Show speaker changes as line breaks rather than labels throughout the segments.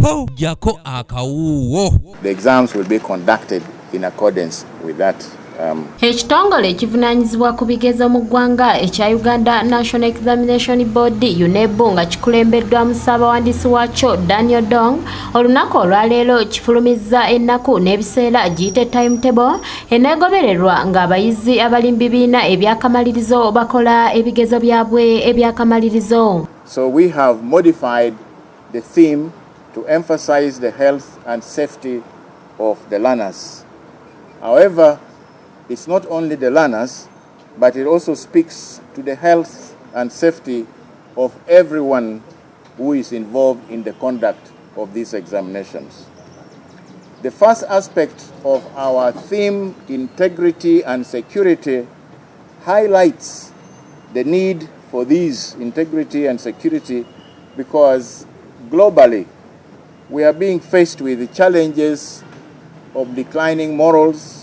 po jako akawuwo.
The exams will be conducted in accordance with that.
Ekitongole ekivunaanyizibwa ku bigezo mu ggwanga ekya Uganda National Examination Board UNEB nga kikulembeddwamu Ssaabawandiisi waakyo Daniel Dong olunaku olwaleero kifulumizza ennaku n'ebiseera giyite timetable eneegobererwa ng'abayizi abali mu bibiina ebyakamalirizo bakola ebigezo byabwe ebyakamalirizo.
So we have modified the theme to emphasize the health and safety of the learners. However, it's not only the learners, but it also speaks to the health and safety of everyone who is involved in the conduct of these examinations. The first aspect of our theme, integrity and security, highlights the need for these integrity and security because globally we are being faced with the challenges of declining morals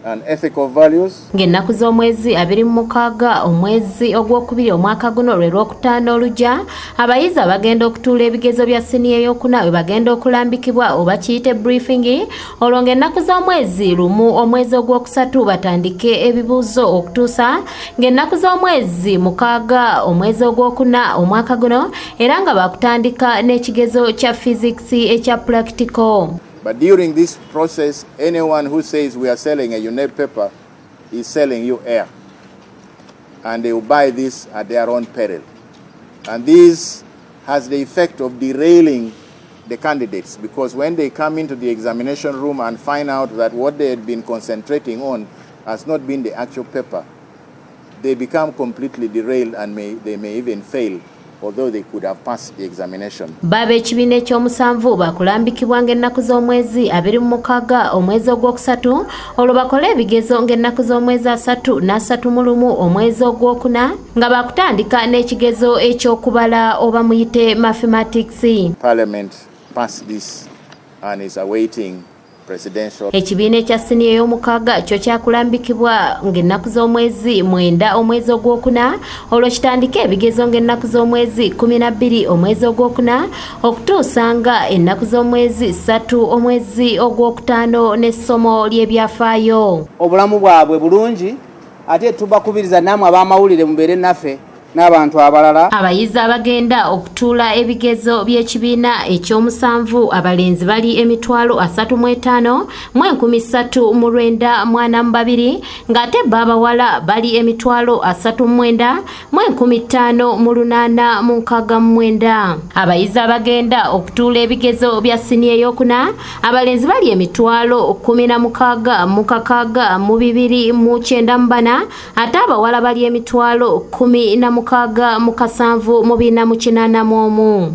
and ethical values.
Ng'ennaku z'omwezi 26 omwezi ogwokubiri omwaka guno lwe Lwokutaano olujja abayizi abagenda okutuula ebigezo bya siniya ey'okuna we bagenda okulambikibwa oba kiyite briefing olwo ng'ennaku z'omwezi lumu omwezi ogwokusatu batandike ebibuuzo okutuusa ng'ennaku z'omwezi 6 omwezi ogwokuna omwaka guno era nga bakutandika n'ekigezo kya physics ekya practical.
But during this process, anyone who says we are selling a UNEB paper is selling you air. And they will buy this at their own peril. And this has the effect of derailing the candidates because when they come into the examination room and find out that what they had been concentrating on has not been the actual paper, they become completely derailed and they may even fail, although they could have passed the examination.
Baba ekibiina ekyomusanvu bakulambikibwa ng'ennaku z'omwezi 26 omwezi ogwokusatu olwo bakole ebigezo ng'ennaku z'omwezi 31 omwezi ogwokuna nga bakutandika n'ekigezo eky'okubala oba muyite mathematics.
Parliament passed this and is awaiting presidential.
Ekibiina ekya siniya ey'omukaaga kyo kyakulambikibwa ng'ennaku z'omwezi 9 omwezi ogwokuna olwo kitandike ebigezo ng'ennaku z'omwezi 12 omwezi ogwokuna okutuusa nga ennaku z'omwezi 3 omwezi ogwokutaano n'essomo ly'ebyafaayo.
Obulamu bwabwe bulungi ate tubakubiriza namwe ab'amawulire mubeere naffe n'abantu abalala.
Abayizi abagenda okutuula ebigezo by'ekibiina ekyomusanvu abalenzi bali 35,000 mu 13,942 ng'ate abawala bali 39,000 mu 15,869. Abayizi abagenda okutuula ebigezo bya siniya ey'okuna abalenzi bali 16,692 ate abawala bali 10,674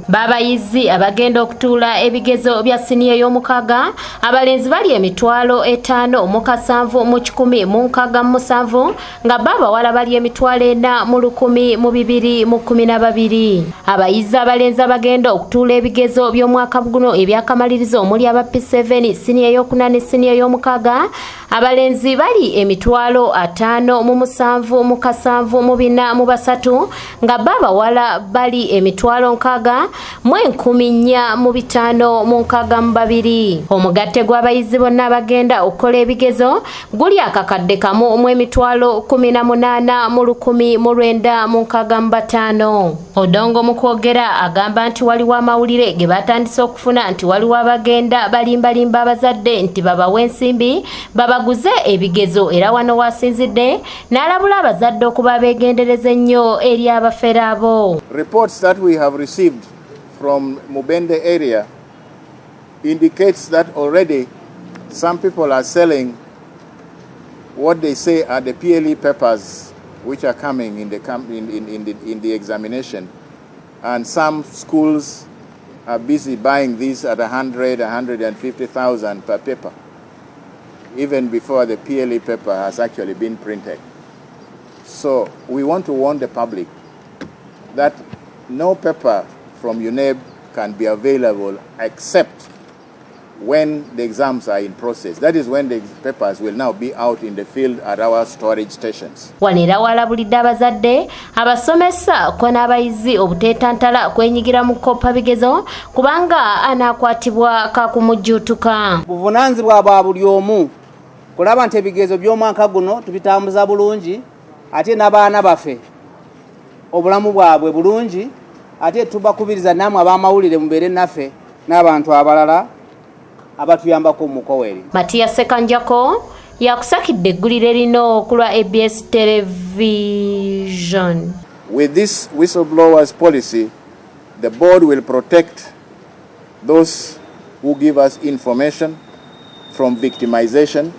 babayizi abagenda okutuula ebigezo bya siniya ey'omukaaga abalenzi bali 5,767 nga abawala bali 4,112. Abayizi abalenzi abagenda okutuula ebigezo by'omwaka guno ebyakamalirizo omuli aba P7 siniya ey'okuna ne siniya ey'omukaaga abalenzi bali 5,774 nga abawala bali 6,462. Omugatte gw'abayizi bonna abagenda okukola ebigezo guli akakadde kamu mu 18,11965. Odongo mu kwogera agamba nti waliwo amawulire ge batandise okufuna nti waliwo abagenda balimbalimba abazadde nti babawe ensimbi babaguze ebigezo era wano wasinzidde n'alabula abazadde okuba beegendereza ennyo eri abafere abo.
Reports that we have received from Mubende area indicates that already some people are selling what they say are the PLE papers which are coming in the examination, and some schools are busy buying these at 150,000 per paper, even before the PLE paper has actually been printed. So we want to warn the public that no paper from UNEB can be available except when the exams are in process. That is when the papers will now be out in the field at our storage stations.
Wanera walabulidde abazadde abasomesa ko n'abayizi obuteetantala kwenyigira mu koppa bigezo kubanga anaakwatibwa kakumujjuutuka.
Buvunaanzibwa bwa buli omu kulaba nti ebigezo by'omwaka guno tubitambuza bulungi ate n'abaana baffe obulamu bwabwe bulungi ate tubakubiriza namwe ab'amawulire mubeere naffe n'abantu abalala abatuyambako mukoweri.
Matiya Sekanjako yakusakidde eggulire lino okulwa ABS Television.
With this whistleblowers policy, the board will protect those who give us information from victimization